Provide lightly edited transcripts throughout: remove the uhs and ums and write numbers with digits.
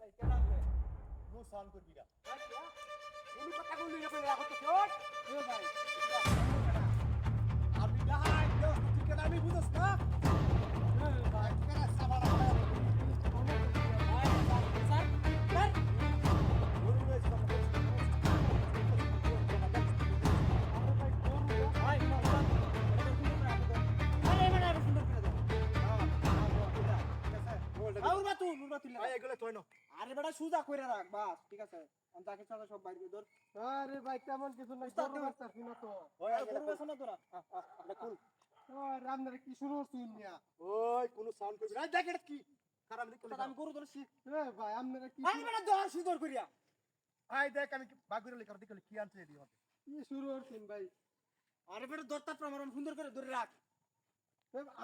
No sound করবি না। তুমি কথা বললি না কইরা রাখো তো শোন এ ভাই আমি যাই তো তুই কেন আমি বুঝছ না? এ ভাই কেন সাবারা আরে বেটা সুজা কইরা রাখ বাস ঠিক আছে তাকে সাথে সব বাইরে ধর আরে ভাই তেমন কিছু না উস্তাদ গরু বাচ্চা শুনো তো করবে শোনা তোরা কুল ও রামনারে কি শুরু হচ্ছিস মিয়া ওই কোন সাউন্ড করবি না দেখ এটা কি খারাপ দিক আমি গরু ধরছি এ ভাই আপনারা কি আরে বেটা ধর সুদর করিয়া আই দেখ আমি বাগুরে লেখা দিক কি আনতে দিই হবে কি শুরু হচ্ছিস ভাই আরে বেটা দরটা প্রমাণ সুন্দর করে ধরে রাখ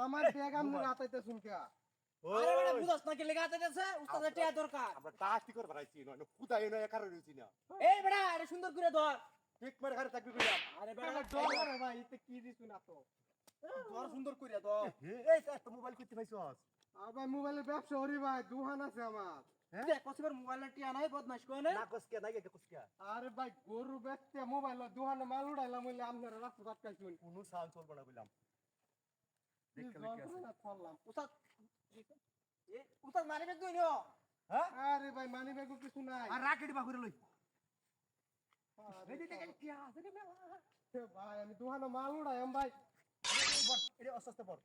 আমার ব্যাগ আপনারা আতাইতে শুনকা আরে বেটা বুঝছ না কি লেখা আছে উস্তাদের টিয়া দরকার আমরা টাস্টি করে বাড়াইছি নয় কুদাই নয় একার রইছি না এই বেটা আরে সুন্দর করে ধর ঠিক মারে ঘরে থাকবি কইলাম আরে বেটা ডর করে ভাই এতে কি দিছু না তো ধর সুন্দর করিয়া ধর এই তো মোবাইল করতে পাইছস আবার মোবাইলের ব্যবসা হরি ভাই দোকান আছে আমার দেখ কসিবার মোবাইল টিয়া নাই বদমাশ কোন না কসকে নাই গে কসকে আরে ভাই গরু বেচতে মোবাইল দোকানে মাল উড়াইলাম হইলে আপনারা রাস্তা আটকাইছুন কোন সাউন্ড চলবে না কইলাম দেখলে কি আছে উস্তাদ এ উস্তাদ মারি বেগ দইনো হ্যাঁ আরে ভাই মানি ব্যাগ কিছু নাই আর রাকেট বাহুরে লই রেডি দেখেন কি আছে রে ভাই আমি দোকানে মাল উড়াইম ভাই এটা অসস্তে পড়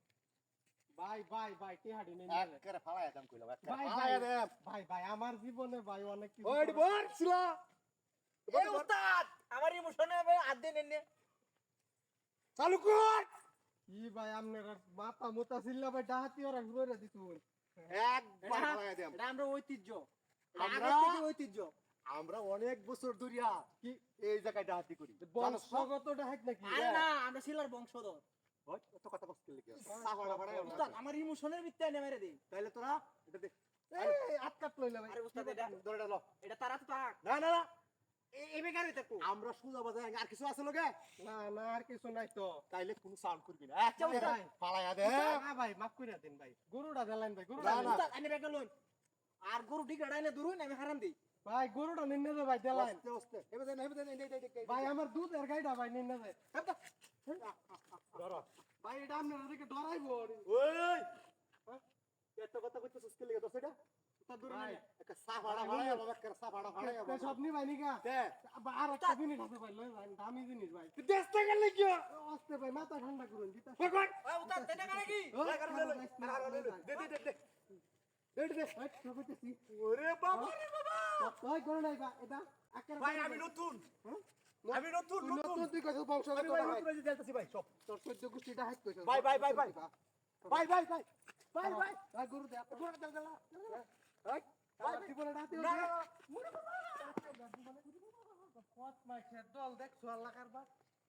ভাই ভাই ভাই কে হাডি নেই একবারে ফালায়া দাম কইলাম একবারে ফালায়া দে ভাই ভাই আমার জীবনে ভাই অনেক কিছু ওই বলছিল এই উস্তাদ আমার ইমোশনে হাত দেন নে চালু কর ই ভাই আপনারা মাথা মোতা ছিল্লা ভাই ডাহাতি ওরা ঘুরে দিতুন একবার ফালায়া দাম এটা আমরা ঐতিহ্য আমরা আগে থেকে ঐতিহ্য আমরা অনেক বছর ধরিয়া কি এই জায়গায় ডাহাতি করি বংশগত ডাহাত নাকি আরে না আমরা শিলার বংশধর ওই এত কথা বলতে লাগি সাহাড়া বাড়ায় উস্তাদ আমার ইমোশনের ভিত্তিতে নে মেরে দেই তাইলে তোরা এটা দে এই আটকাট লইলা ভাই আরে উস্তাদ এটা ধরে লো এটা তারা তো তাক না না না এই বেকারে থাকো আমরা সুজা বাজায় আর কিছু আছে লগে না না আর কিছু নাই তো তাইলে কোনো সাউন্ড করবি না আচ্ছা উস্তাদ ফালায়া দে না ভাই মাফ কইরা দেন ভাই গরুটা দেলাইন ভাই গরুটা উস্তাদ আনি বেকা লইন আর গরু ঠিক ডাইলে দূরই আমি হারাম দেই ভাই গরুটা নিন্নে দে ভাই দেলাইন আস্তে আস্তে হেবে দেন ভাই আমার দুধ এর গাইডা ভাই নিন্নে দে ধরো ভাই এটা আপনারা দেখে ডরাইবো ওই এত কথা কইতেছস কি লাগে দছ এটা উস্তাদ দূরে নে একটা সাফাড়া ভাড়ায় বাবা একটা সাফাড়া ভাড়ায় বাবা সব নি ভাই নিকা দে আর একটা জিনিস আছে ভাই লই ভাই দামি জিনিস ভাই দেশটা গেল কি আস্তে ভাই মাথা ঠান্ডা করুন দিতা পকড় ওই উস্তাদ দেনা করে কি দে দে দে ওরে বাবা রে বাবা কই করে নাই বা এটা ভাই আমি নতুন আমি নতুন নতুন তুই কত বংশ আমি ভাই নতুন যে দেলতাছি ভাই সব তোর 14 গোষ্ঠীটা হাইট কইছ ভাই ভাই ভাই ভাই ভাই ভাই ভাই ভাই ভাই ভাই গরু দে গরু দেল দেল ভাই ভাই জীবনে ডাতে না কত মাইছে দল দেখ সোয়াল লাগার বা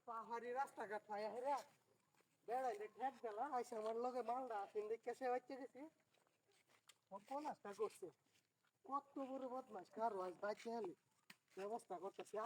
পাহাড়ি রাস্তা ঘাট পায়া হেরা বেড়াইলে ঠেক দেলা আইসা আমার লগে মালডা তিন দিক কেসে বাচ্চা গেছি কোন রাস্তা করছে কত বড় বদমাস কার ওয়াজ বাইতে হলে ব্যবস্থা করতেছে